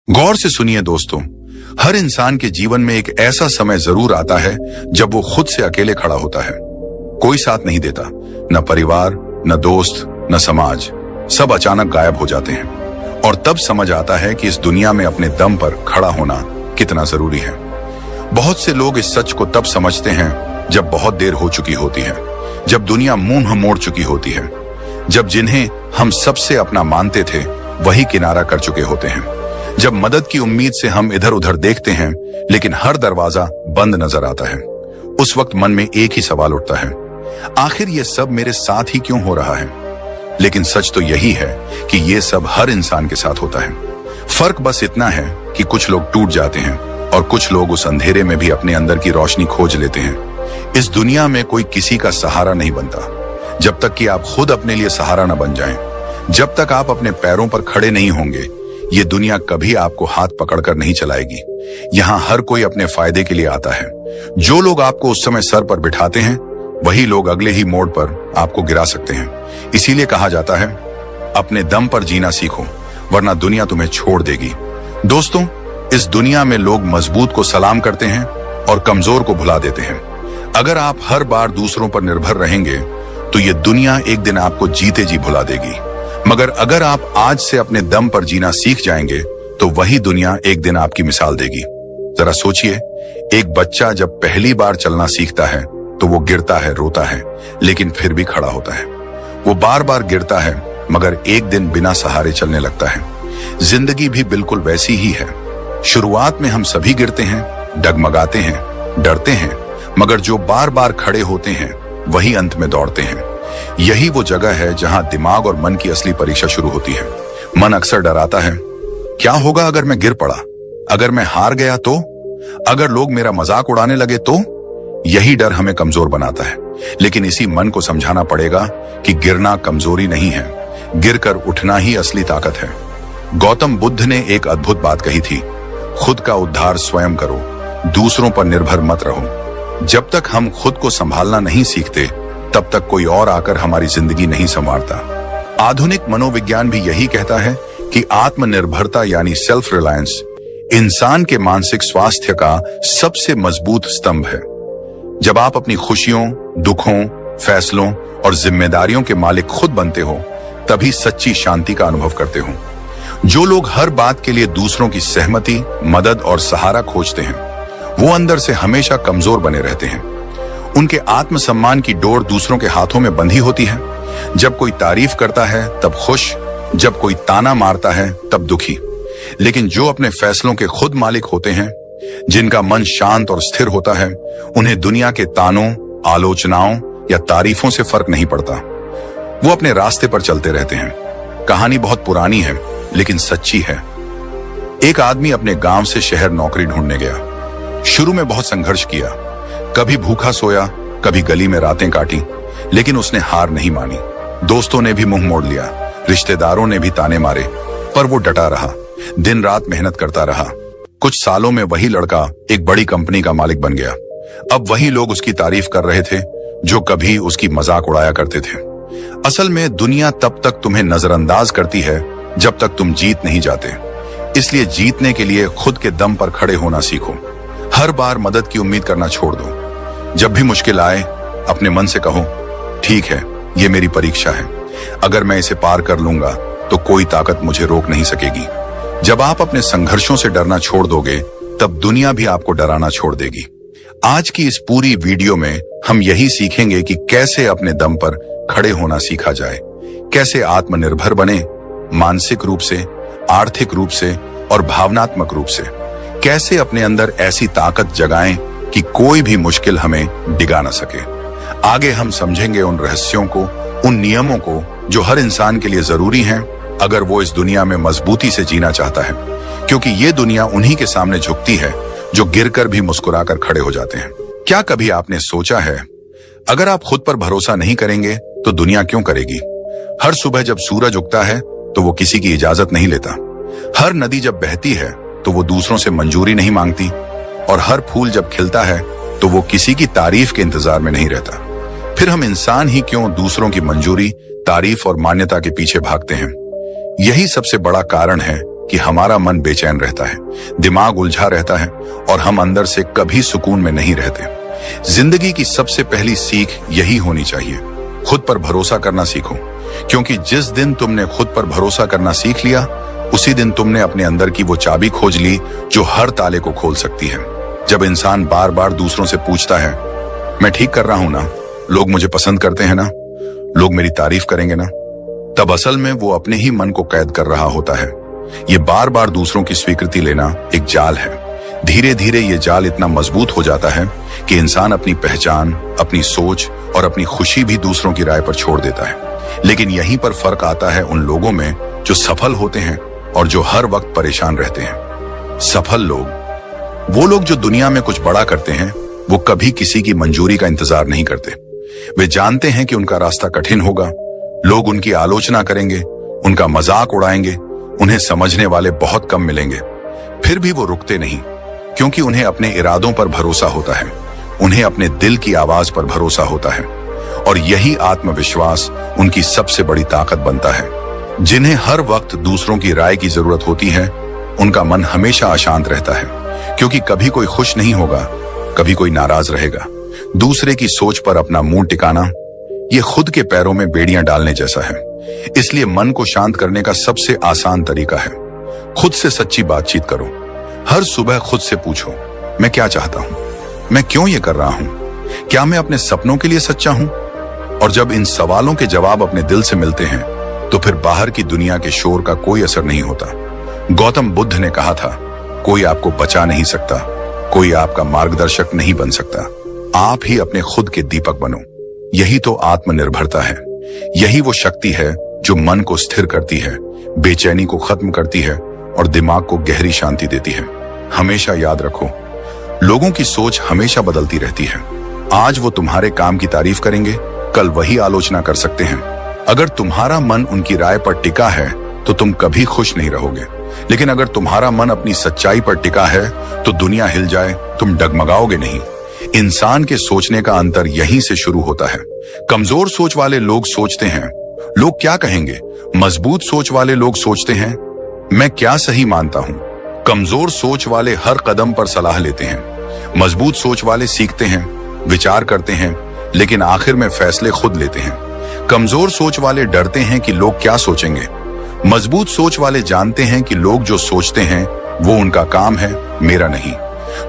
गौर से सुनिए दोस्तों, हर इंसान के जीवन में एक ऐसा समय जरूर आता है जब वो खुद से अकेले खड़ा होता है। कोई साथ नहीं देता, न परिवार, न दोस्त, न समाज, सब अचानक गायब हो जाते हैं। और तब समझ आता है कि इस दुनिया में अपने दम पर खड़ा होना कितना जरूरी है। बहुत से लोग इस सच को तब समझते हैं जब बहुत देर हो चुकी होती है, जब दुनिया मुंह मोड़ चुकी होती है, जब जिन्हें हम सबसे अपना मानते थे वही किनारा कर चुके होते हैं, जब मदद की उम्मीद से हम इधर उधर देखते हैं लेकिन हर दरवाजा बंद नजर आता है। उस वक्त मन में एक ही सवाल उठता है, आखिर ये सब मेरे साथ ही क्यों हो रहा है? लेकिन सच तो यही है कि ये सब हर इंसान के साथ होता है। फर्क बस इतना है कि कुछ लोग टूट जाते हैं और कुछ लोग उस अंधेरे में भी अपने अंदर की रोशनी खोज लेते हैं। इस दुनिया में कोई किसी का सहारा नहीं बनता जब तक कि आप खुद अपने लिए सहारा न बन जाएं। जब तक आप अपने पैरों पर खड़े नहीं होंगे, ये दुनिया कभी आपको हाथ पकड़कर नहीं चलाएगी। यहाँ हर कोई अपने फायदे के लिए आता है। जो लोग आपको उस समय सर पर बिठाते हैं, वही लोग अगले ही मोड़ पर आपको गिरा सकते हैं। इसीलिए कहा जाता है, अपने दम पर जीना सीखो, वरना दुनिया तुम्हें छोड़ देगी। दोस्तों, इस दुनिया में लोग मजबूत को सलाम करते हैं और कमजोर को भुला देते हैं। अगर आप हर बार दूसरों पर निर्भर रहेंगे तो ये दुनिया एक दिन आपको जीते जी भुला देगी। मगर अगर आप आज से अपने दम पर जीना सीख जाएंगे तो वही दुनिया एक दिन आपकी मिसाल देगी। जरा सोचिए, एक बच्चा जब पहली बार चलना सीखता है तो वो गिरता है, रोता है, लेकिन फिर भी खड़ा होता है। वो बार बार गिरता है मगर एक दिन बिना सहारे चलने लगता है। जिंदगी भी बिल्कुल वैसी ही है। शुरुआत में हम सभी गिरते हैं, डगमगाते हैं, डरते हैं, मगर जो बार बार खड़े होते हैं वही अंत में दौड़ते हैं। यही वो जगह है जहां दिमाग और मन की असली परीक्षा शुरू होती है। मन अक्सर डराता है, क्या होगा अगर मैं गिर पड़ा? अगर मैं हार गया तो? अगर लोग मेरा मजाक उड़ाने लगे तो? यही डर हमें कमजोर बनाता है। लेकिन इसी मन को समझाना पड़ेगा कि गिरना कमजोरी नहीं है, गिरकर उठना ही असली ताकत है। गौतम बुद्ध ने एक अद्भुत बात कही थी, खुद का उद्धार स्वयं करो, दूसरों पर निर्भर मत रहो। जब तक हम खुद को संभालना नहीं सीखते तब तक कोई और आकर हमारी जिंदगी नहीं संवारता। आधुनिक मनोविज्ञान भी यही कहता है कि आत्मनिर्भरता यानी सेल्फ रिलायंस इंसान के मानसिक स्वास्थ्य का सबसे मजबूत स्तंभ है। जब आप अपनी खुशियों, दुखों, फैसलों और जिम्मेदारियों के मालिक खुद बनते हो, तभी सच्ची शांति का अनुभव करते हो। जो लोग हर बात के लिए दूसरों की सहमति, मदद और सहारा खोजते हैं, वो अंदर से हमेशा कमजोर बने रहते हैं। उनके आत्मसम्मान की डोर दूसरों के हाथों में बंधी होती है। जब कोई तारीफ करता है तब खुश, जब कोई ताना मारता है तब दुखी। लेकिन जो अपने फैसलों के खुद मालिक होते हैं, जिनका मन शांत और स्थिर होता है, उन्हें दुनिया के तानों, आलोचनाओं या तारीफों से फर्क नहीं पड़ता। वो अपने रास्ते पर चलते रहते हैं। कहानी बहुत पुरानी है लेकिन सच्ची है। एक आदमी अपने गांव से शहर नौकरी ढूंढने गया। शुरू में बहुत संघर्ष किया, कभी भूखा सोया, कभी गली में रातें काटी, लेकिन उसने हार नहीं मानी। दोस्तों ने भी मुंह मोड़ लिया, रिश्तेदारों ने भी ताने मारे, पर वो डटा रहा, दिन रात मेहनत करता रहा। कुछ सालों में वही लड़का एक बड़ी कंपनी का मालिक बन गया। अब वही लोग उसकी तारीफ कर रहे थे जो कभी उसकी मजाक उड़ाया करते थे। असल में दुनिया तब तक तुम्हें नजरअंदाज करती है जब तक तुम जीत नहीं जाते। इसलिए जीतने के लिए खुद के दम पर खड़े होना सीखो। हर बार मदद की उम्मीद करना छोड़ दो। जब भी मुश्किल आए, अपने मन से कहो, ठीक है, ये मेरी परीक्षा है। अगर मैं इसे पार कर लूंगा तो कोई ताकत मुझे रोक नहीं सकेगी। जब आप अपने संघर्षों से डरना छोड़ दोगे, तब दुनिया भी आपको डराना छोड़ देगी। आज की इस पूरी वीडियो में हम यही सीखेंगे कि कैसे अपने दम पर खड़े होना सीखा जाए, कैसे आत्मनिर्भर बने, मानसिक रूप से, आर्थिक रूप से और भावनात्मक रूप से। कैसे अपने अंदर ऐसी ताकत जगाएं कि कोई भी मुश्किल हमें डिगा न सके। आगे हम समझेंगे उन रहस्यों को, उन नियमों को जो हर इंसान के लिए जरूरी हैं अगर वो इस दुनिया में मजबूती से जीना चाहता है। क्योंकि ये दुनिया उन्हीं के सामने झुकती है जो गिरकर भी मुस्कुराकर खड़े हो जाते हैं। क्या कभी आपने सोचा है, अगर आप खुद पर भरोसा नहीं करेंगे तो दुनिया क्यों करेगी? हर सुबह जब सूरज उगता है तो वो किसी की इजाजत नहीं लेता। हर नदी जब बहती है तो वो दूसरों से मंजूरी नहीं मांगती। और हर फूल जब खिलता है तो वो किसी की तारीफ के इंतजार में नहीं रहता। फिर हम इंसान ही क्यों दूसरों की मंजूरी, तारीफ और मान्यता के पीछे भागते हैं? यही सबसे बड़ा कारण है कि हमारा मन बेचैन रहता है, दिमाग उलझा रहता है और हम अंदर से कभी सुकून में नहीं रहते। जिंदगी की सबसे पहली सीख यही होनी चाहिए, खुद पर भरोसा करना सीखो, क्योंकि जिस दिन तुमने खुद पर भरोसा करना सीख लिया, उसी दिन तुमने अपने अंदर की वो चाबी खोज ली जो हर ताले को खोल सकती है। जब इंसान बार बार दूसरों से पूछता है, मैं ठीक कर रहा हूं ना, लोग मुझे पसंद करते हैं ना, लोग मेरी तारीफ करेंगे ना, तब असल में वो अपने ही मन को कैद कर रहा होता है। ये बार बार दूसरों की स्वीकृति लेना एक जाल है। धीरे धीरे ये जाल इतना मजबूत हो जाता है कि इंसान अपनी पहचान, अपनी सोच और अपनी खुशी भी दूसरों की राय पर छोड़ देता है। लेकिन यहीं पर फर्क आता है उन लोगों में जो सफल होते हैं और जो हर वक्त परेशान रहते हैं। सफल लोग, वो लोग जो दुनिया में कुछ बड़ा करते हैं, वो कभी किसी की मंजूरी का इंतजार नहीं करते। वे जानते हैं कि उनका रास्ता कठिन होगा, लोग उनकी आलोचना करेंगे, उनका मजाक उड़ाएंगे, उन्हें समझने वाले बहुत कम मिलेंगे। फिर भी वो रुकते नहीं, क्योंकि उन्हें अपने इरादों पर भरोसा होता है, उन्हें अपने दिल की आवाज पर भरोसा होता है। और यही आत्मविश्वास उनकी सबसे बड़ी ताकत बनता है। जिन्हें हर वक्त दूसरों की राय की जरूरत होती है, उनका मन हमेशा अशांत रहता है, क्योंकि कभी कोई खुश नहीं होगा, कभी कोई नाराज रहेगा। दूसरे की सोच पर अपना मुंह टिकाना, ये खुद के पैरों में बेड़ियां डालने जैसा है। इसलिए मन को शांत करने का सबसे आसान तरीका है, खुद से सच्ची बातचीत करो। हर सुबह खुद से पूछो, मैं क्या चाहता हूं, मैं क्यों ये कर रहा हूं, क्या मैं अपने सपनों के लिए सच्चा हूं? और जब इन सवालों के जवाब अपने दिल से मिलते हैं, तो फिर बाहर की दुनिया के शोर का कोई असर नहीं होता। गौतम बुद्ध ने कहा था, कोई आपको बचा नहीं सकता, कोई आपका मार्गदर्शक नहीं बन सकता, आप ही अपने खुद के दीपक बनो। यही तो आत्मनिर्भरता है। यही वो शक्ति है जो मन को स्थिर करती है, बेचैनी को खत्म करती है और दिमाग को गहरी शांति देती है। हमेशा याद रखो, लोगों की सोच हमेशा बदलती रहती है। आज वो तुम्हारे काम की तारीफ करेंगे, कल वही आलोचना कर सकते हैं। अगर तुम्हारा मन उनकी राय पर टिका है, तो तुम कभी खुश नहीं रहोगे। लेकिन अगर तुम्हारा मन अपनी सच्चाई पर टिका है, तो दुनिया हिल जाए, तुम डगमगाओगे नहीं। इंसान के सोचने का अंतर यहीं से शुरू होता है। कमजोर सोच वाले लोग सोचते हैं, लोग क्या कहेंगे। मजबूत सोच वाले लोग सोचते हैं, मैं क्या सही मानता हूं। कमजोर सोच वाले हर कदम पर सलाह लेते हैं। मजबूत सोच वाले सीखते हैं, विचार करते हैं, लेकिन आखिर में फैसले खुद लेते हैं। कमजोर सोच वाले डरते हैं कि लोग क्या सोचेंगे। मजबूत सोच वाले जानते हैं कि लोग जो सोचते हैं वो उनका काम है, मेरा नहीं।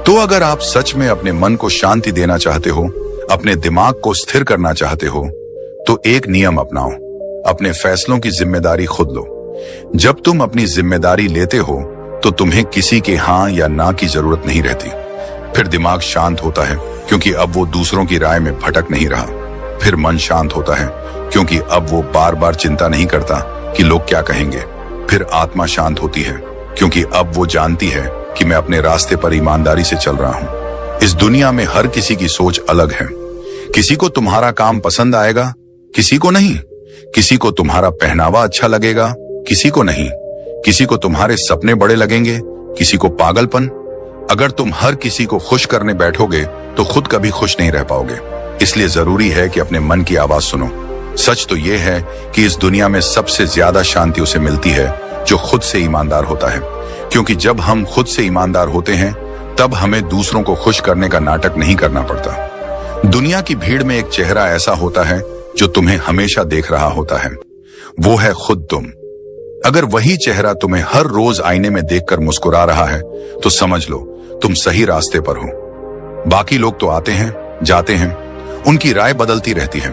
तो अगर आप सच में अपने मन को शांति देना चाहते हो, अपने दिमाग को स्थिर करना चाहते हो, तो एक नियम अपनाओ, अपने फैसलों की जिम्मेदारी खुद लो। जब तुम अपनी जिम्मेदारी लेते हो, तो तुम्हें किसी के हाँ या ना की जरूरत नहीं रहती। फिर दिमाग शांत होता है, क्योंकि अब वो दूसरों की राय में भटक नहीं रहा। फिर मन शांत होता है, क्योंकि अब वो बार बार चिंता नहीं करता कि लोग क्या कहेंगे। फिर आत्मा शांत होती है, क्योंकि अब वो जानती है कि मैं अपने रास्ते पर ईमानदारी से चल रहा हूं। इस दुनिया में हर किसी की सोच अलग है। किसी को तुम्हारा काम पसंद आएगा, किसी को नहीं। किसी को तुम्हारा पहनावा अच्छा लगेगा, किसी को नहीं। किसी को तुम्हारे सपने बड़े लगेंगे, किसी को पागलपन। अगर तुम हर किसी को खुश करने बैठोगे, तो खुद कभी खुश नहीं रह पाओगे। इसलिए जरूरी है कि अपने मन की आवाज सुनो। सच तो यह है कि इस दुनिया में सबसे ज्यादा शांति उसे मिलती है जो खुद से ईमानदार होता है, क्योंकि जब हम खुद से ईमानदार होते हैं, तब हमें दूसरों को खुश करने का नाटक नहीं करना पड़ता। दुनिया की भीड़ में एक चेहरा ऐसा होता है जो तुम्हें हमेशा देख रहा होता है, वो है खुद तुम। अगर वही चेहरा तुम्हें हर रोज आईने में देखकर मुस्कुरा रहा है, तो समझ लो तुम सही रास्ते पर हो। बाकी लोग तो आते हैं, जाते हैं, उनकी राय बदलती रहती है,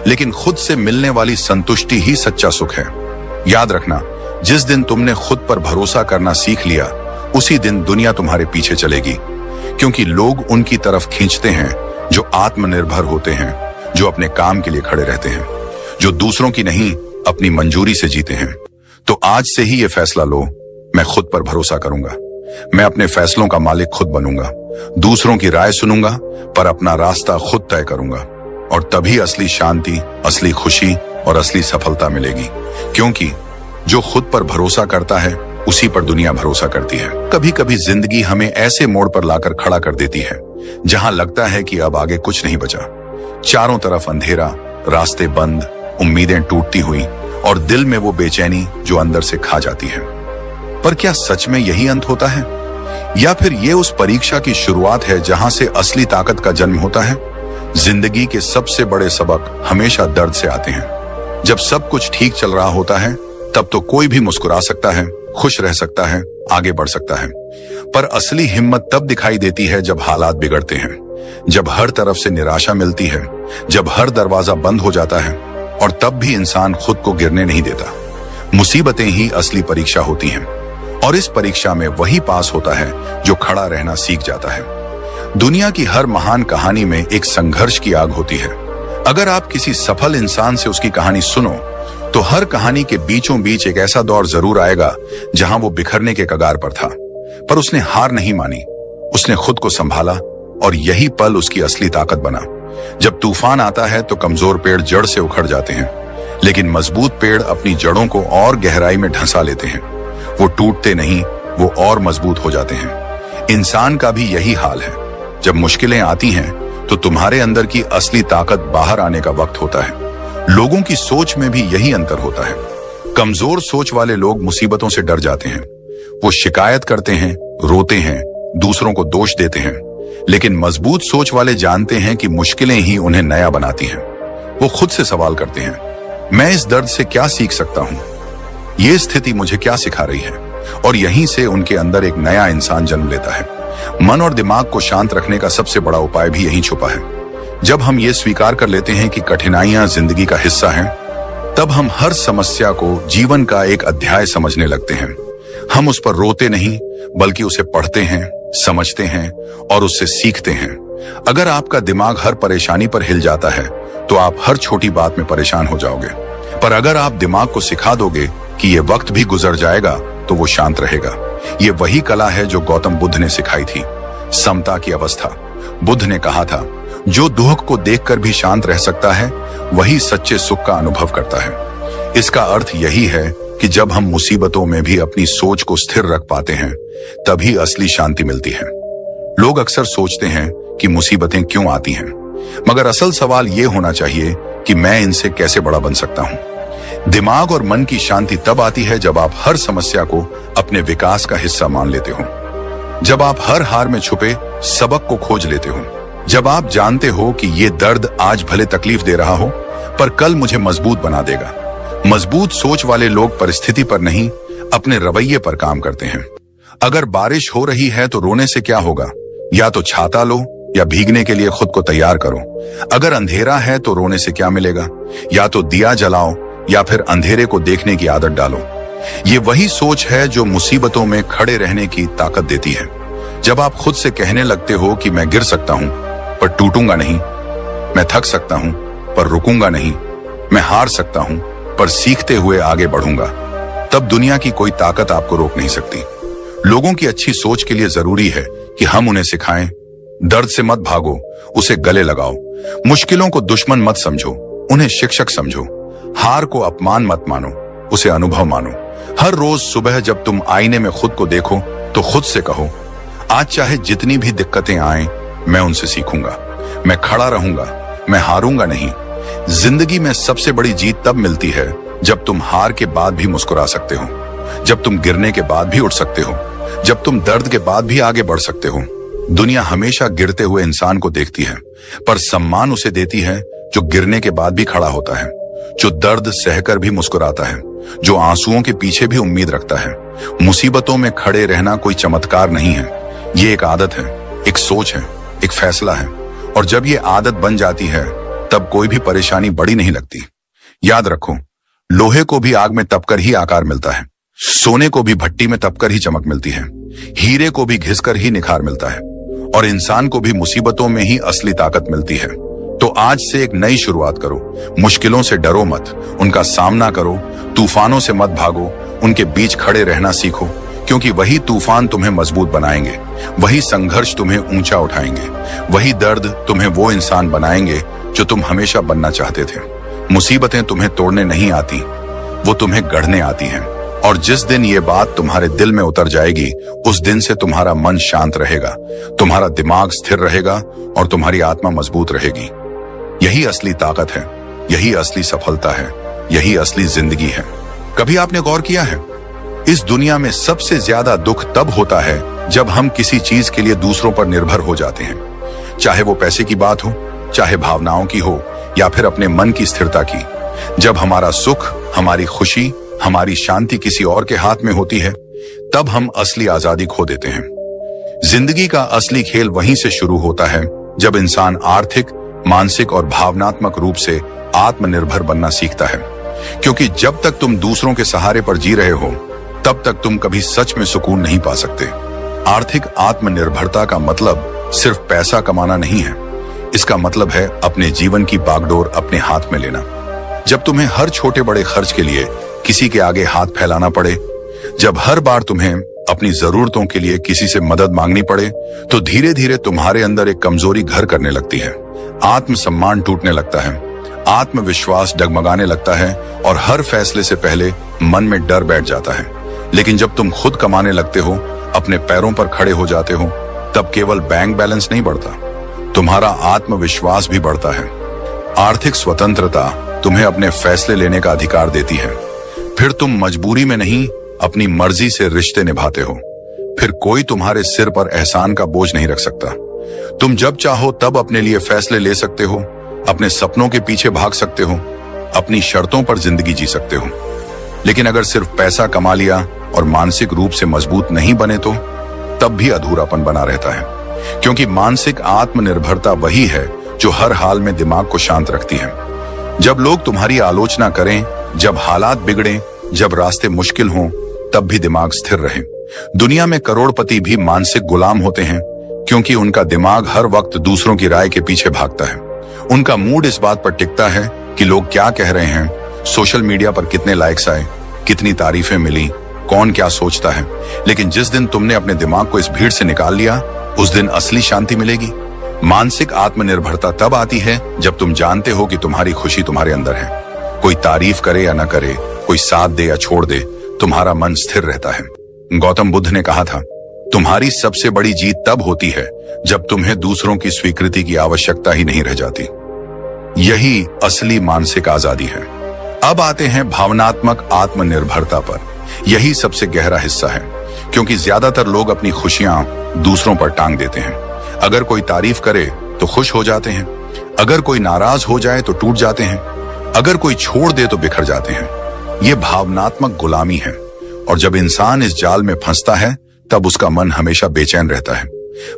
लेकिन खुद से मिलने वाली संतुष्टि ही सच्चा सुख है। याद रखना, जिस दिन तुमने खुद पर भरोसा करना सीख लिया, उसी दिन दुनिया तुम्हारे पीछे चलेगी, क्योंकि लोग उनकी तरफ खींचते हैं जो आत्मनिर्भर होते हैं, जो अपने काम के लिए खड़े रहते हैं, जो दूसरों की नहीं अपनी मंजूरी से जीते हैं। तो आज से ही ये फैसला लो, मैं खुद पर भरोसा करूंगा, मैं अपने फैसलों का मालिक खुद बनूंगा, दूसरों की राय सुनूंगा, पर अपना रास्ता खुद तय करूंगा। और तभी असली शांति, असली खुशी और असली सफलता मिलेगी, क्योंकि जो खुद पर भरोसा करता है, उसी पर दुनिया भरोसा करती है। कभी कभी जिंदगी हमें ऐसे मोड़ पर लाकर खड़ा कर देती है जहां लगता है कि अब आगे कुछ नहीं बचा। चारों तरफ अंधेरा, रास्ते बंद, उम्मीदें टूटती हुई और दिल में वो बेचैनी जो अंदर से खा जाती है। पर क्या सच में यही अंत होता है, या फिर ये उस परीक्षा की शुरुआत है जहां से असली ताकत का जन्म होता है? जिंदगी के सबसे बड़े सबक हमेशा दर्द से आते हैं। जब सब कुछ ठीक चल रहा होता है तब तो कोई भी मुस्कुरा सकता है, खुश रह सकता है, आगे बढ़ सकता है। पर असली हिम्मत तब दिखाई देती है जब हालात बिगड़ते हैं, जब हर तरफ से निराशा मिलती है, जब हर दरवाजा बंद हो जाता है, और तब भी इंसान खुद को गिरने नहीं देता। मुसीबतें ही असली परीक्षा होती हैं, और इस परीक्षा में वही पास होता है जो खड़ा रहना सीख जाता है। दुनिया की हर महान कहानी में एक संघर्ष की आग होती है। अगर आप किसी सफल इंसान से उसकी कहानी सुनो तो हर कहानी के बीचों बीच एक ऐसा दौर जरूर आएगा जहां वो बिखरने के कगार पर था, पर उसने हार नहीं मानी, उसने खुद को संभाला, और यही पल उसकी असली ताकत बना। जब तूफान आता है तो कमजोर पेड़ जड़ से उखड़ जाते हैं, लेकिन मजबूत पेड़ अपनी जड़ों को और गहराई में ढंसा लेते हैं। वो टूटते नहीं, वो और मजबूत हो जाते हैं। इंसान का भी यही हाल है। जब मुश्किलें आती हैं तो तुम्हारे अंदर की असली ताकत बाहर आने का वक्त होता है। लोगों की सोच में भी यही अंतर होता है। कमजोर सोच वाले लोग मुसीबतों से डर जाते हैं, वो शिकायत करते हैं, रोते हैं, दूसरों को दोष देते हैं। लेकिन मजबूत सोच वाले जानते हैं कि मुश्किलें ही उन्हें नया बनाती हैं। वो खुद से सवाल करते हैं, मैं इस दर्द से क्या सीख सकता हूं? ये स्थिति मुझे क्या सिखा रही है? और यहीं से उनके अंदर एक नया इंसान जन्म लेता है। मन और दिमाग को शांत रखने का सबसे बड़ा उपाय भी यहीं छुपा है। जब हम ये स्वीकार कर लेते हैं कि कठिनाइयां जिंदगी का हिस्सा हैं, तब हम हर समस्या को जीवन का एक अध्याय समझने लगते हैं। हम उस पर रोते नहीं, बल्कि उसे पढ़ते हैं, समझते हैं और उससे सीखते हैं। अगर आपका दिमाग हर परेशानी पर हिल जाता है तो आप हर छोटी बात में परेशान हो जाओगे, पर अगर आप दिमाग को सिखा दोगे कि ये वक्त भी गुजर जाएगा तो वो शांत रहेगा। ये वही कला है जो गौतम बुद्ध ने सिखाई थी, समता की अवस्था। बुद्ध ने कहा था, जो दुख को देखकर भी शांत रह सकता है वही सच्चे सुख का अनुभव करता है। इसका अर्थ यही है कि जब हम मुसीबतों में भी अपनी सोच को स्थिर रख पाते हैं तभी असली शांति मिलती है। लोग अक्सर सोचते हैं कि मुसीबतें क्यों आती हैं, मगर असल सवाल ये होना चाहिए कि मैं इनसे कैसे बड़ा बन सकता हूं। दिमाग और मन की शांति तब आती है जब आप हर समस्या को अपने विकास का हिस्सा मान लेते हो, जब आप हर हार में छुपे सबक को खोज लेते हो, जब आप जानते हो कि ये दर्द आज भले तकलीफ दे रहा हो पर कल मुझे मजबूत बना देगा। मजबूत सोच वाले लोग परिस्थिति पर नहीं, अपने रवैये पर काम करते हैं। अगर बारिश हो रही है तो रोने से क्या होगा, या तो छाता लो या भीगने के लिए खुद को तैयार करो। अगर अंधेरा है तो रोने से क्या मिलेगा, या तो दिया जलाओ या फिर अंधेरे को देखने की आदत डालो। ये वही सोच है जो मुसीबतों में खड़े रहने की ताकत देती है। जब आप खुद से कहने लगते हो कि मैं गिर सकता हूं पर टूटूंगा नहीं, मैं थक सकता हूं पर रुकूंगा नहीं, मैं हार सकता हूं पर सीखते हुए आगे बढ़ूंगा, तब दुनिया की कोई ताकत आपको रोक नहीं सकती। लोगों की अच्छी सोच के लिए जरूरी है कि हम उन्हें सिखाएं, दर्द से मत भागो, उसे गले लगाओ। मुश्किलों को दुश्मन मत समझो, उन्हें शिक्षक समझो। हार को अपमान मत मानो, उसे अनुभव मानो। हर रोज सुबह जब तुम आईने में खुद को देखो तो खुद से कहो, आज चाहे जितनी भी दिक्कतें आएं, मैं उनसे सीखूंगा, मैं खड़ा रहूंगा, मैं हारूंगा नहीं। जिंदगी में सबसे बड़ी जीत तब मिलती है जब तुम हार के बाद भी मुस्कुरा सकते हो, जब तुम गिरने के बाद भी उठ सकते हो, जब तुम दर्द के बाद भी आगे बढ़ सकते हो। दुनिया हमेशा गिरते हुए इंसान को देखती है, पर सम्मान उसे देती है जो गिरने के बाद भी खड़ा होता है, जो दर्द सहकर भी मुस्कुराता है, जो आंसुओं के पीछे भी उम्मीद रखता है। मुसीबतों में खड़े रहना कोई चमत्कार नहीं है, ये एक आदत है, एक सोच है, एक फैसला है, और जब ये आदत बन जाती है तब कोई भी परेशानी बड़ी नहीं लगती। याद रखो, लोहे को भी आग में तपकर ही आकार मिलता है, सोने को भी भट्टी में तपकर ही चमक मिलती है, हीरे को भी घिसकर ही निखार मिलता है, और इंसान को भी मुसीबतों में ही असली ताकत मिलती है। तो आज से एक नई शुरुआत करो। मुश्किलों से डरो मत, उनका सामना करो। तूफानों से मत भागो, उनके बीच खड़े रहना सीखो, क्योंकि वही तूफान तुम्हें मजबूत बनाएंगे, वही संघर्ष तुम्हें ऊंचा उठाएंगे, वही दर्द तुम्हें वो इंसान बनाएंगे जो तुम हमेशा बनना चाहते थे। मुसीबतें तुम्हें तोड़ने नहीं आती, वो तुम्हें गढ़ने आती हैं। और जिस दिन ये बात तुम्हारे दिल में उतर जाएगी, उस दिन से तुम्हारा मन शांत रहेगा, तुम्हारा दिमाग स्थिर रहेगा और तुम्हारी आत्मा मजबूत रहेगी। यही असली ताकत है, यही असली सफलता है, यही असली जिंदगी है। कभी आपने गौर किया है, इस दुनिया में सबसे ज्यादा दुख तब होता है जब हम किसी चीज के लिए दूसरों पर निर्भर हो जाते हैं, चाहे वो पैसे की बात हो, चाहे भावनाओं की हो, या फिर अपने मन की स्थिरता की। जब हमारा सुख, हमारी खुशी, हमारी शांति किसी और के हाथ में होती है, तब हम असली आजादी खो देते हैं। जिंदगी का असली खेल वहीं से शुरू होता है जब इंसान आर्थिक, मानसिक और भावनात्मक रूप से आत्मनिर्भर बनना सीखता है। क्योंकि जब तक तुम दूसरों के सहारे पर जी रहे हो, तब तक तुम कभी सच में सुकून नहीं पा सकते। आर्थिक आत्मनिर्भरता का मतलब सिर्फ पैसा कमाना नहीं है। इसका मतलब है अपने जीवन की बागडोर अपने हाथ में लेना। जब तुम्हें हर छोटे बड़े खर्च के लिए किसी के आगे हाथ फैलाना पड़े, जब हर बार तुम्हें अपनी जरूरतों के लिए किसी से मदद मांगनी पड़े, तो धीरे धीरे तुम्हारे अंदर एक कमजोरी घर करने लगती है। आत्मसम्मान टूटने लगता है, आत्मविश्वास डगमगाने लगता है और हर फैसले से पहले मन में डर बैठ जाता है। लेकिन जब तुम खुद कमाने लगते हो, अपने पैरों पर खड़े हो जाते हो, तब केवल बैंक बैलेंस नहीं बढ़ता, तुम्हारा आत्मविश्वास भी बढ़ता है। आर्थिक स्वतंत्रता तुम्हें अपने फैसले लेने का अधिकार देती है। फिर तुम मजबूरी में नहीं, अपनी मर्जी से रिश्ते निभाते हो। फिर कोई तुम्हारे सिर पर एहसान का बोझ नहीं रख सकता। तुम जब चाहो तब अपने लिए फैसले ले सकते हो, अपने सपनों के पीछे भाग सकते हो, अपनी शर्तों पर जिंदगी जी सकते हो। लेकिन अगर सिर्फ पैसा कमा लिया और मानसिक रूप से मजबूत नहीं बने, तो तब भी अधूरापन बना रहता है। क्योंकि मानसिक आत्मनिर्भरता वही है जो हर हाल में दिमाग को शांत रखती है। जब लोग तुम्हारी आलोचना करें, जब हालात बिगड़ें, जब रास्ते मुश्किल हों, तब भी दिमाग स्थिर रहे। दुनिया में करोड़पति भी मानसिक गुलाम होते हैं, क्योंकि उनका दिमाग हर वक्त दूसरों की राय के पीछे भागता है। उनका मूड इस बात पर टिकता है कि लोग क्या कह रहे हैं, सोशल मीडिया पर कितने लाइक्स आए, कितनी तारीफें मिली, कौन क्या सोचता है। लेकिन जिस दिन तुमने अपने दिमाग को इस भीड़ से निकाल लिया, उस दिन असली शांति मिलेगी। मानसिक आत्मनिर्भरता तब आती है जब तुम जानते हो कि तुम्हारी खुशी तुम्हारे अंदर है। कोई तारीफ करे या न करे, कोई साथ दे या छोड़ दे, तुम्हारा मन स्थिर रहता है। गौतम बुद्ध ने कहा था, तुम्हारी सबसे बड़ी जीत तब होती है जब तुम्हें दूसरों की स्वीकृति की आवश्यकता ही नहीं रह जाती। यही असली मानसिक आजादी है। अब आते हैं भावनात्मक आत्मनिर्भरता पर। यही सबसे गहरा हिस्सा है, क्योंकि ज्यादातर लोग अपनी खुशियां दूसरों पर टांग देते हैं। अगर कोई तारीफ करे तो खुश हो जाते हैं, अगर कोई नाराज हो जाए तो टूट जाते हैं, अगर कोई छोड़ दे तो बिखर जाते हैं। ये भावनात्मक गुलामी है, और जब इंसान इस जाल में फंसता है, तब उसका मन हमेशा बेचैन रहता है।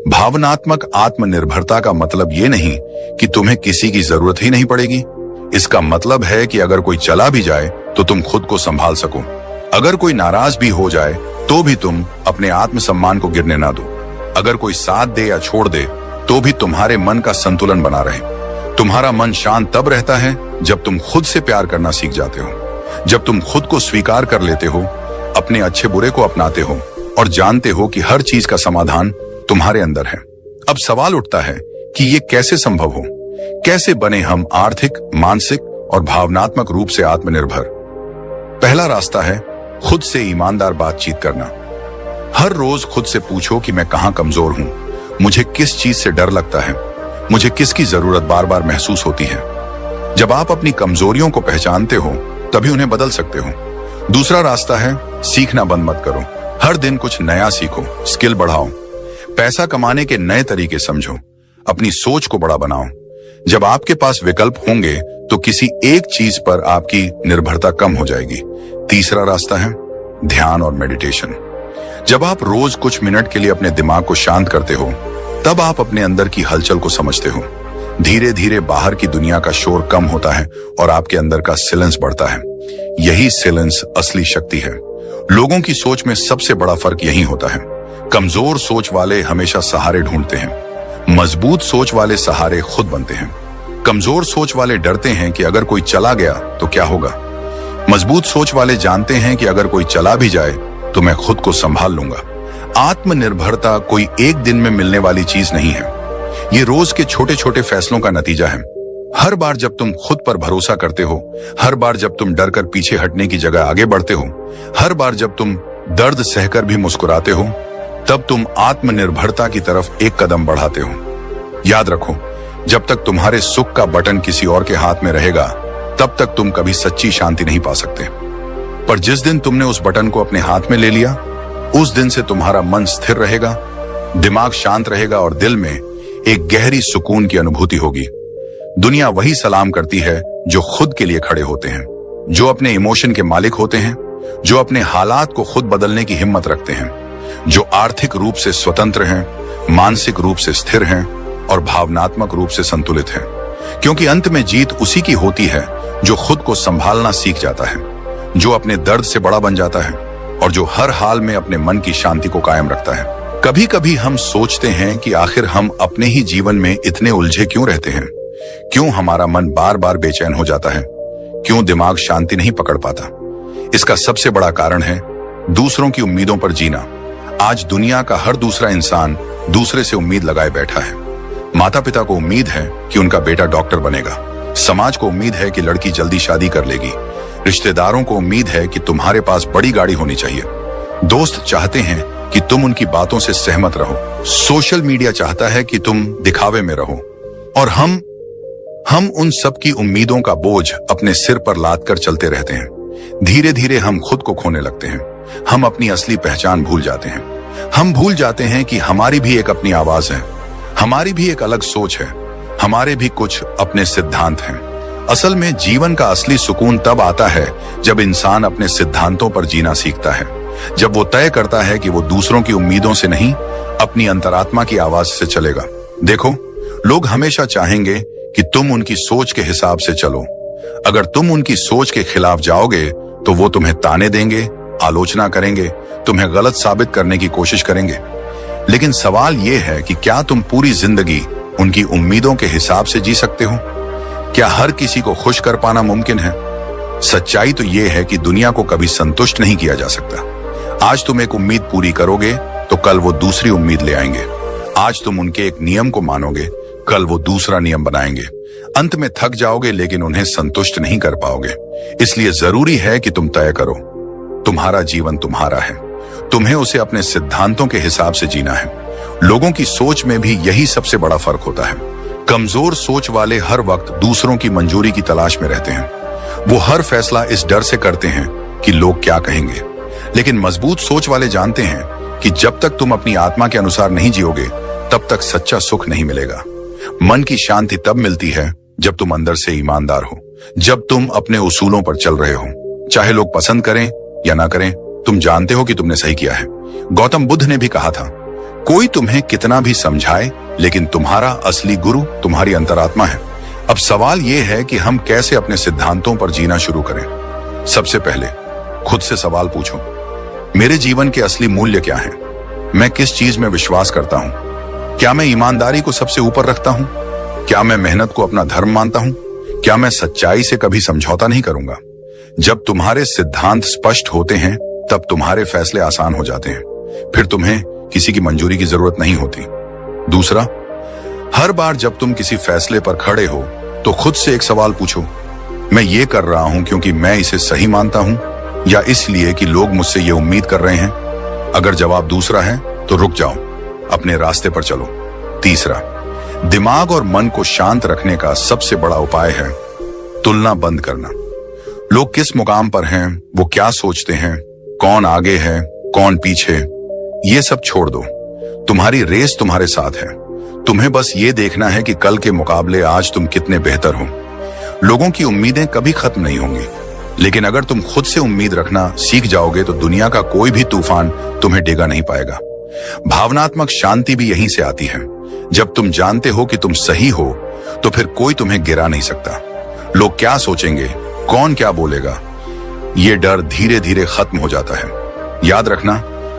भावनात्मक आत्मनिर्भरता का मतलब ये नहीं कि तुम्हें किसी की जरूरत ही नहीं पड़ेगी। इसका मतलब है कि अगर कोई चला भी जाए तो तुम खुद को संभाल सको। अगर कोई नाराज भी हो जाए तो भी तुम अपने आत्मसम्मान को गिरने ना दो। अगर कोई साथ दे या छोड़ दे तो भी तुम्हारे मन का संतुलन बना रहे। तुम्हारा मन शांत तब रहता है जब तुम खुद से प्यार करना सीख जाते हो, जब तुम खुद को स्वीकार कर लेते हो, अपने अच्छे बुरे को अपनाते हो और जानते हो कि हर चीज का समाधान तुम्हारे अंदर है। अब सवाल उठता है कि ये कैसे संभव हो? कैसे बने हम आर्थिक, मानसिक और भावनात्मक रूप से आत्मनिर्भर? पहला रास्ता है खुद से ईमानदार बातचीत करना। हर रोज खुद से पूछो कि मैं कहां कमजोर हूं, मुझे किस चीज से डर लगता है, मुझे किसकी जरूरत बार बार महसूस होती है। जब आप अपनी कमजोरियों को पहचानते हो, तभी उन्हें बदल सकते हो। दूसरा रास्ता है सीखना बंद मत करो। हर दिन कुछ नया सीखो, स्किल बढ़ाओ, पैसा कमाने के नए तरीके समझो, अपनी सोच को बड़ा बनाओ। जब आपके पास विकल्प होंगे तो किसी एक चीज पर आपकी निर्भरता कम हो जाएगी। तीसरा रास्ता है ध्यान और मेडिटेशन। जब आप रोज कुछ मिनट के लिए अपने दिमाग को शांत करते हो, तब आप अपने अंदर की हलचल को समझते हो। धीरे धीरे बाहर की दुनिया का शोर कम होता है और आपके अंदर का साइलेंस बढ़ता है। यही साइलेंस असली शक्ति है। लोगों की सोच में सबसे बड़ा फर्क यही होता है। कमजोर सोच वाले हमेशा सहारे ढूंढते हैं, मजबूत सोच वाले सहारे खुद बनते हैं। कमजोर सोच वाले डरते हैं कि अगर कोई चला गया तो क्या होगा। मजबूत सोच वाले जानते हैं कि अगर कोई चला भी जाए तो मैं खुद को संभाल लूंगा। आत्मनिर्भरता कोई एक दिन में मिलने वाली चीज नहीं है। ये रोज के छोटे छोटे फैसलों का नतीजा है। हर बार जब तुम खुद पर भरोसा करते हो, हर बार जब तुम डर कर पीछे हटने की जगह आगे बढ़ते हो, हर बार जब तुम दर्द सहकर भी मुस्कुराते हो, तब तुम आत्मनिर्भरता की तरफ एक कदम बढ़ाते हो। याद रखो, जब तक तुम्हारे सुख का बटन किसी और के हाथ में रहेगा, तब तक तुम कभी सच्ची शांति नहीं पा सकते। पर जिस दिन तुमने उस बटन को अपने हाथ में ले लिया, उस दिन से तुम्हारा मन स्थिर रहेगा, दिमाग शांत रहेगा और दिल में एक गहरी सुकून की अनुभूति होगी। दुनिया वही सलाम करती है जो खुद के लिए खड़े होते हैं, जो अपने इमोशन के मालिक होते हैं, जो अपने हालात को खुद बदलने की हिम्मत रखते हैं, जो आर्थिक रूप से स्वतंत्र हैं, मानसिक रूप से स्थिर हैं और भावनात्मक रूप से संतुलित हैं। क्योंकि अंत में जीत उसी की होती है जो खुद को संभालना सीख जाता है, जो अपने दर्द से बड़ा बन जाता है और जो हर हाल में अपने मन की शांति को कायम रखता है। कभी कभी हम सोचते हैं कि आखिर हम अपने ही जीवन में इतने उलझे क्यों रहते हैं, क्यों हमारा मन बार बार बेचैन हो जाता है, क्यों दिमाग शांति नहीं पकड़ पाता। इसका सबसे बड़ा कारण है दूसरों की उम्मीदों पर जीना। आज दुनिया का हर दूसरा इंसान दूसरे से उम्मीद लगाए बैठा है। माता पिता को उम्मीद है कि उनका बेटा डॉक्टर बनेगा, समाज को उम्मीद है कि लड़की जल्दी शादी कर लेगी, रिश्तेदारों को उम्मीद है कि तुम्हारे पास बड़ी गाड़ी होनी चाहिए, दोस्त चाहते हैं कि तुम उनकी बातों से सहमत रहो, सोशल मीडिया चाहता है कि तुम दिखावे में रहो और हम उन सब की उम्मीदों का बोझ अपने सिर पर लाद कर चलते रहते हैं। धीरे धीरे हम खुद को खोने लगते हैं, हम अपनी असली पहचान भूल जाते हैं। हम भूल जाते हैं कि हमारी भी एक अपनी आवाज है, हमारी भी एक अलग सोच है, हमारे भी कुछ अपने सिद्धांत हैं। असल में जीवन का असली सुकून तब आता है जब इंसान अपने सिद्धांतों पर जीना सीखता है, जब वो तय करता है कि वो दूसरों की उम्मीदों से नहीं, अपनी अंतरात्मा की आवाज से चलेगा। देखो, लोग हमेशा चाहेंगे कि तुम उनकी सोच के हिसाब से चलो। अगर तुम उनकी सोच के खिलाफ जाओगे तो वो तुम्हें ताने देंगे, आलोचना करेंगे, तुम्हें गलत साबित करने की कोशिश करेंगे। लेकिन सवाल यह है कि क्या तुम पूरी जिंदगी उनकी उम्मीदों के हिसाब से जी सकते हो? क्या हर किसी को खुश कर पाना मुमकिन है? सच्चाई तो यह है कि दुनिया को कभी संतुष्ट नहीं किया जा सकता। आज तुम एक उम्मीद पूरी करोगे तो कल वो दूसरी उम्मीद ले आएंगे। आज तुम उनके एक नियम को मानोगे, कल वो दूसरा नियम बनाएंगे। अंत में थक जाओगे लेकिन उन्हें संतुष्ट नहीं कर पाओगे। इसलिए जरूरी है कि तुम तय करो, तुम्हारा जीवन तुम्हारा है, तुम्हें उसे अपने सिद्धांतों के हिसाब से जीना है। लोगों की सोच में भी यही सबसे बड़ा फर्क होता है। कमजोर सोच वाले हर वक्त दूसरों की मंजूरी की तलाश में रहते हैं। वो हर फैसला इस डर से करते हैं कि लोग क्या कहेंगे। लेकिन मजबूत सोच वाले जानते हैं कि जब तक तुम अपनी आत्मा के अनुसार नहीं जियोगे तब तक सच्चा सुख नहीं मिलेगा। मन की शांति तब मिलती है जब तुम अंदर से ईमानदार हो, जब तुम अपने उसूलों पर चल रहे हो। चाहे लोग पसंद करें या ना करें, तुम जानते हो कि तुमने सही किया है। गौतम बुद्ध ने भी कहा था, कोई तुम्हें कितना भी समझाए लेकिन तुम्हारा असली गुरु तुम्हारी अंतरात्मा है। अब सवाल यह है कि हम कैसे अपने सिद्धांतों पर जीना शुरू करें। सबसे पहले खुद से सवाल पूछो, मेरे जीवन के असली मूल्य क्या हैं? मैं किस चीज में विश्वास करता हूं? क्या मैं ईमानदारी को सबसे ऊपर रखता हूं? क्या मैं मेहनत को अपना धर्म मानता हूं? क्या मैं सच्चाई से कभी समझौता नहीं करूंगा? जब तुम्हारे सिद्धांत स्पष्ट होते हैं तब तुम्हारे फैसले आसान हो जाते हैं। फिर तुम्हें किसी की मंजूरी की जरूरत नहीं होती। दूसरा, हर बार जब तुम किसी फैसले पर खड़े हो तो खुद से एक सवाल पूछो, मैं ये कर रहा हूं क्योंकि मैं इसे सही मानता हूं या इसलिए कि लोग मुझसे ये उम्मीद कर रहे हैं? अगर जवाब दूसरा है तो रुक जाओ, अपने रास्ते पर चलो। तीसरा, दिमाग और मन को शांत रखने का सबसे बड़ा उपाय है तुलना बंद करना। लोग किस मुकाम पर हैं, वो क्या सोचते हैं, कौन आगे है, कौन पीछे, ये सब छोड़ दो। तुम्हारी रेस तुम्हारे साथ है। तुम्हें बस ये देखना है कि कल के मुकाबले आज तुम कितने बेहतर हो। लोगों की उम्मीदें कभी खत्म नहीं होंगी, लेकिन अगर तुम खुद से उम्मीद रखना सीख जाओगे तो दुनिया का कोई भी तूफान तुम्हें डिगा नहीं पाएगा। भावनात्मक शांति भी यहीं से आती है। जब तुम जानते हो कि तुम सही हो तो फिर कोई तुम्हें गिरा नहीं सकता। लोग क्या सोचेंगे, कौन क्या बोलेगा, ये डर धीरे धीरे खत्म हो जाता है। याद रखना,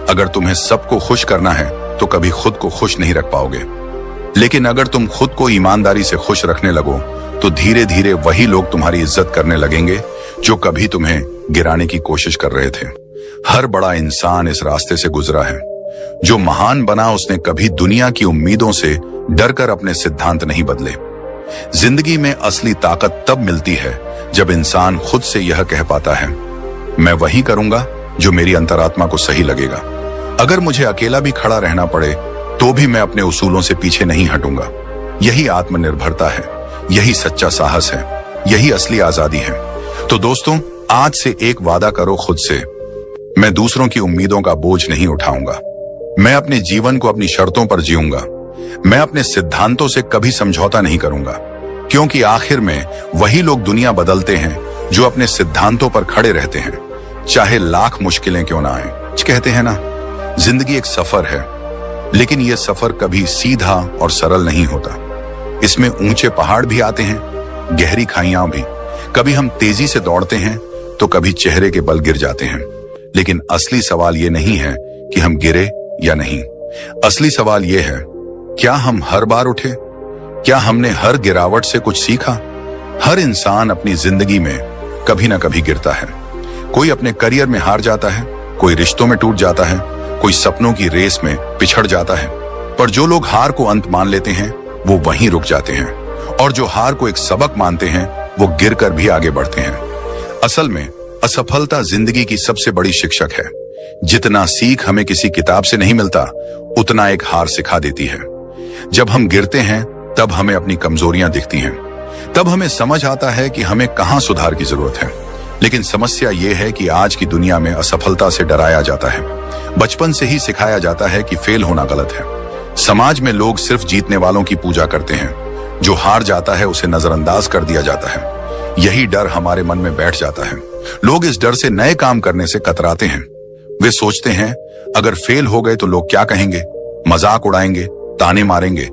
अगर तुम्हें सबको खुश करना है तो कभी खुद को खुश नहीं रख पाओगे। लेकिन अगर तुम खुद को ईमानदारी से खुश रखने लगो तो धीरे धीरे वही लोग तुम्हारी इज्जत करने लगेंगे जो कभी तुम्हें गिराने की कोशिश कर रहे थे। हर बड़ा इंसान इस रास्ते से गुजरा है। जो महान बना उसने कभी दुनिया की उम्मीदों से डरकर अपने सिद्धांत नहीं बदले। जिंदगी में असली ताकत तब मिलती है जब इंसान खुद से यह कह पाता है, मैं वही करूंगा जो मेरी अंतरात्मा को सही लगेगा। अगर मुझे अकेला भी खड़ा रहना पड़े तो भी मैं अपने उसूलों से पीछे नहीं हटूंगा। यही आत्मनिर्भरता है, यही सच्चा साहस है, यही असली आजादी है। तो दोस्तों, आज से एक वादा करो खुद से, मैं दूसरों की उम्मीदों का बोझ नहीं उठाऊंगा। मैं अपने जीवन को अपनी शर्तों पर जीऊंगा। मैं अपने सिद्धांतों से कभी समझौता नहीं करूंगा, क्योंकि आखिर में वही लोग दुनिया बदलते हैं जो अपने सिद्धांतों पर खड़े रहते हैं, चाहे लाख मुश्किलें क्यों ना आए। कहते हैं ना, जिंदगी एक सफर है, लेकिन यह सफर कभी सीधा और सरल नहीं होता। इसमें ऊंचे पहाड़ भी आते हैं, गहरी खाइयां भी। कभी हम तेजी से दौड़ते हैं तो कभी चेहरे के बल गिर जाते हैं। लेकिन असली सवाल यह नहीं है कि हम गिरे या नहीं। असली सवाल यह है, क्या हम हर बार उठे? क्या हमने हर गिरावट से कुछ सीखा? हर इंसान अपनी जिंदगी में कभी ना कभी गिरता है। कोई अपने करियर में हार जाता है, कोई रिश्तों में टूट जाता है, कोई सपनों की रेस में पिछड़ जाता है। पर जो लोग हार को अंत मान लेते हैं वो वहीं रुक जाते हैं, और जो हार को एक सबक मानते हैं वो गिरकर भी आगे बढ़ते हैं। असल में असफलता जिंदगी की सबसे बड़ी शिक्षक है। जितना सीख हमें किसी किताब से नहीं मिलता, उतना एक हार सिखा देती है। जब हम गिरते हैं तब हमें अपनी कमजोरियां दिखती हैं। तब हमें समझ आता है कि हमें कहां सुधार की जरूरत है। लेकिन समस्या यह है कि आज की दुनिया में असफलता से डराया जाता है। बचपन से ही सिखाया जाता है कि फेल होना गलत है। समाज में लोग सिर्फ जीतने वालों की पूजा करते हैं। जो हार जाता है उसे नजरअंदाज कर दिया जाता है। यही डर हमारे मन में बैठ जाता है। लोग इस डर से नए काम करने से कतराते हैं। वे सोचते हैं, अगर फेल हो गए तो लोग क्या कहेंगे, मजाक उड़ाएंगे, ताने मारेंगे,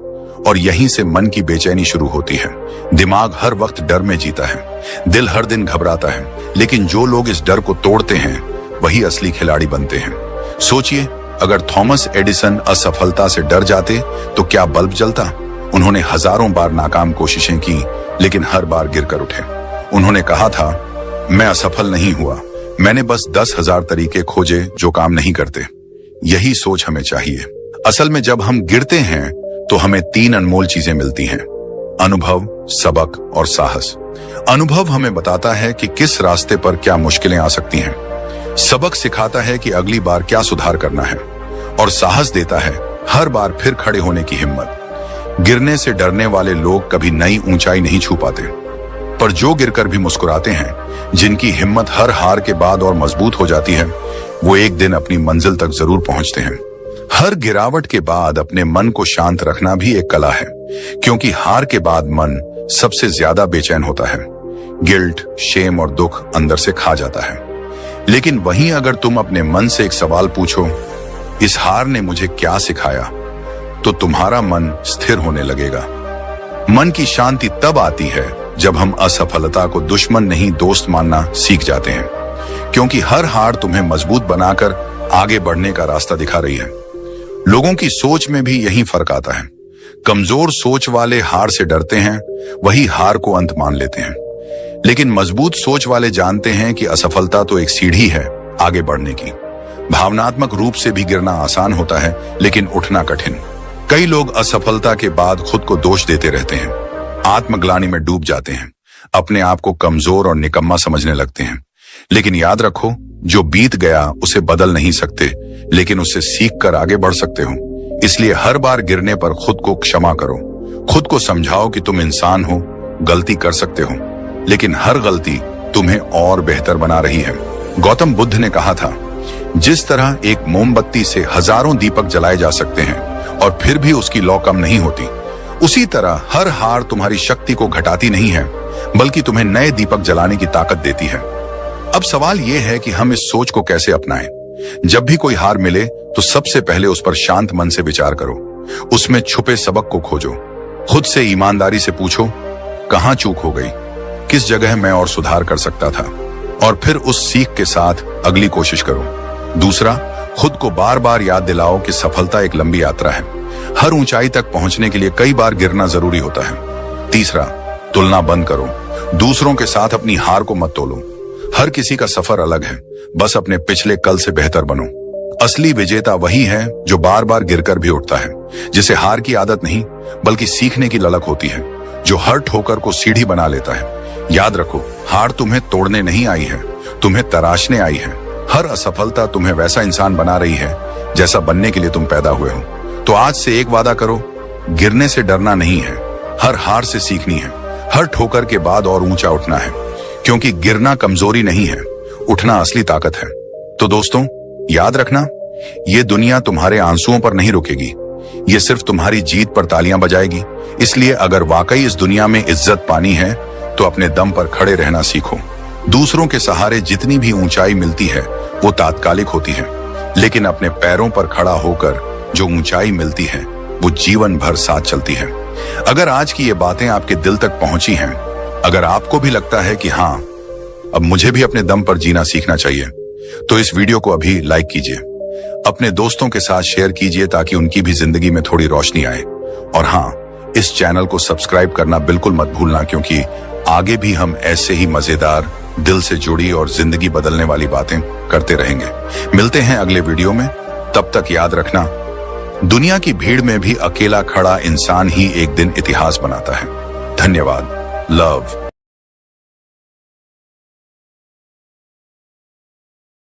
और यहीं से मन की बेचैनी शुरू होती है। दिमाग हर वक्त डर में जीता है, दिल हर दिन घबराता है। लेकिन जो लोग इस डर को तोड़ते हैं वही असली खिलाड़ी बनते हैं। सोचिए, अगर थॉमस एडिसन असफलता से डर जाते तो क्या बल्ब जलता? उन्होंने हजारों बार नाकाम कोशिशें की, लेकिन हर बार गिरकर उठे। उन्होंने कहा था, मैं असफल नहीं हुआ, मैंने बस 10,000 तरीके खोजे जो काम नहीं करते। यही सोच हमें चाहिए। असल में जब हम गिरते हैं तो हमें 3 अनमोल चीजें मिलती हैं: अनुभव, सबक और साहस। अनुभव हमें बताता है कि किस रास्ते पर क्या मुश्किलें आ सकती हैं। सबक सिखाता है कि अगली बार क्या सुधार करना है, और साहस देता है हर बार फिर खड़े होने की हिम्मत। गिरने से डरने वाले लोग कभी नई ऊंचाई नहीं छू पाते, पर जो गिरकर भी मुस्कुराते हैं, जिनकी हिम्मत हर हार के बाद और मजबूत हो जाती है, वो एक दिन अपनी मंजिल तक जरूर पहुंचते हैं। हर गिरावट के बाद अपने मन को शांत रखना भी एक कला है, क्योंकि हार के बाद मन सबसे ज्यादा बेचैन होता है। गिल्ट, शेम और दुख अंदर से खा जाता है। लेकिन वहीं अगर तुम अपने मन से एक सवाल पूछो, इस हार ने मुझे क्या सिखाया, तो तुम्हारा मन स्थिर होने लगेगा। मन की शांति तब आती है जब हम असफलता को दुश्मन नहीं दोस्त मानना सीख जाते हैं, क्योंकि हर हार तुम्हें मजबूत बनाकर आगे बढ़ने का रास्ता दिखा रही है। लोगों की सोच में भी यही फर्क आता है। कमजोर सोच वाले हार से डरते हैं, वही हार को अंत मान लेते हैं। लेकिन मजबूत सोच वाले जानते हैं कि असफलता तो एक सीढ़ी है आगे बढ़ने की। भावनात्मक रूप से भी गिरना आसान होता है, लेकिन उठना कठिन। कई लोग असफलता के बाद खुद को दोष देते रहते हैं, आत्मग्लानि में डूब जाते हैं, अपने आप को कमजोर और निकम्मा समझने लगते हैं। लेकिन याद रखो, जो बीत गया उसे बदल नहीं सकते, लेकिन उससे सीख कर आगे बढ़ सकते हो। इसलिए हर बार गिरने पर खुद को क्षमा करो। खुद को समझाओ कि तुम इंसान हो, गलती कर सकते हो, लेकिन हर गलती तुम्हें और बेहतर बना रही है। गौतम बुद्ध ने कहा था, जिस तरह एक मोमबत्ती से हजारों दीपक जलाए जा सकते हैं और फिर भी उसकी लौ कम नहीं होती, उसी तरह हर हार तुम्हारी शक्ति को घटाती नहीं है, बल्कि तुम्हें नए दीपक जलाने की ताकत देती है। अब सवाल यह है कि हम इस सोच को कैसे अपनाएं। जब भी कोई हार मिले तो सबसे पहले उस पर शांत मन से विचार करो। उसमें छुपे सबक को खोजो। खुद से ईमानदारी से पूछो, कहां चूक हो गई, किस जगह मैं और सुधार कर सकता था, और फिर उस सीख के साथ अगली कोशिश करो। दूसरा, खुद को बार बार याद दिलाओ कि सफलता एक लंबी यात्रा है। हर ऊंचाई तक पहुंचने के लिए कई बार गिरना जरूरी होता है। तीसरा, तुलना बंद करो। दूसरों के साथ अपनी हार को मत तोलो। हर किसी का सफर अलग है, बस अपने पिछले कल से बेहतर बनो। असली विजेता वही है जो बार बार गिरकर भी उठता है, जिसे हार की आदत नहीं बल्कि सीखने की ललक होती है, जो हर ठोकर को सीढ़ी बना लेता है। याद रखो, हार तुम्हें तोड़ने नहीं आई है, तुम्हें तराशने आई है। हर असफलता तुम्हें वैसा इंसान बना रही है जैसा बनने के लिए तुम पैदा हुए हो। तो आज से एक वादा करो, गिरने से डरना नहीं है, हर हार से सीखनी है, हर ठोकर के बाद और ऊंचा उठना है। क्योंकि गिरना कमजोरी नहीं है, उठना असली ताकत है। तो दोस्तों, याद रखना, ये दुनिया तुम्हारे आंसुओं पर नहीं रुकेगी, ये सिर्फ तुम्हारी जीत पर तालियां बजाएगी। इसलिए अगर वाकई इस दुनिया में इज्जत पानी है तो अपने दम पर खड़े रहना सीखो। दूसरों के सहारे जितनी भी ऊंचाई मिलती है वो तात्कालिक होती है, लेकिन अपने पैरों पर खड़ा होकर जो ऊंचाई मिलती है वो जीवन भर साथ चलती है। अगर आज की ये बातें आपके दिल तक पहुंची हैं, अगर आपको भी लगता है कि हाँ, अब मुझे भी अपने दम पर जीना सीखना चाहिए, तो इस वीडियो को अभी लाइक कीजिए, अपने दोस्तों के साथ शेयर कीजिए ताकि उनकी भी जिंदगी में थोड़ी रोशनी आए। और हाँ, इस चैनल को सब्सक्राइब करना बिल्कुल मत भूलना, क्योंकि आगे भी हम ऐसे ही मजेदार, दिल से जुड़ी और जिंदगी बदलने वाली बातें करते रहेंगे। मिलते हैं अगले वीडियो में, तब तक याद रखना, दुनिया की भीड़ में भी अकेला खड़ा इंसान ही एक दिन इतिहास बनाता है। धन्यवाद। लव।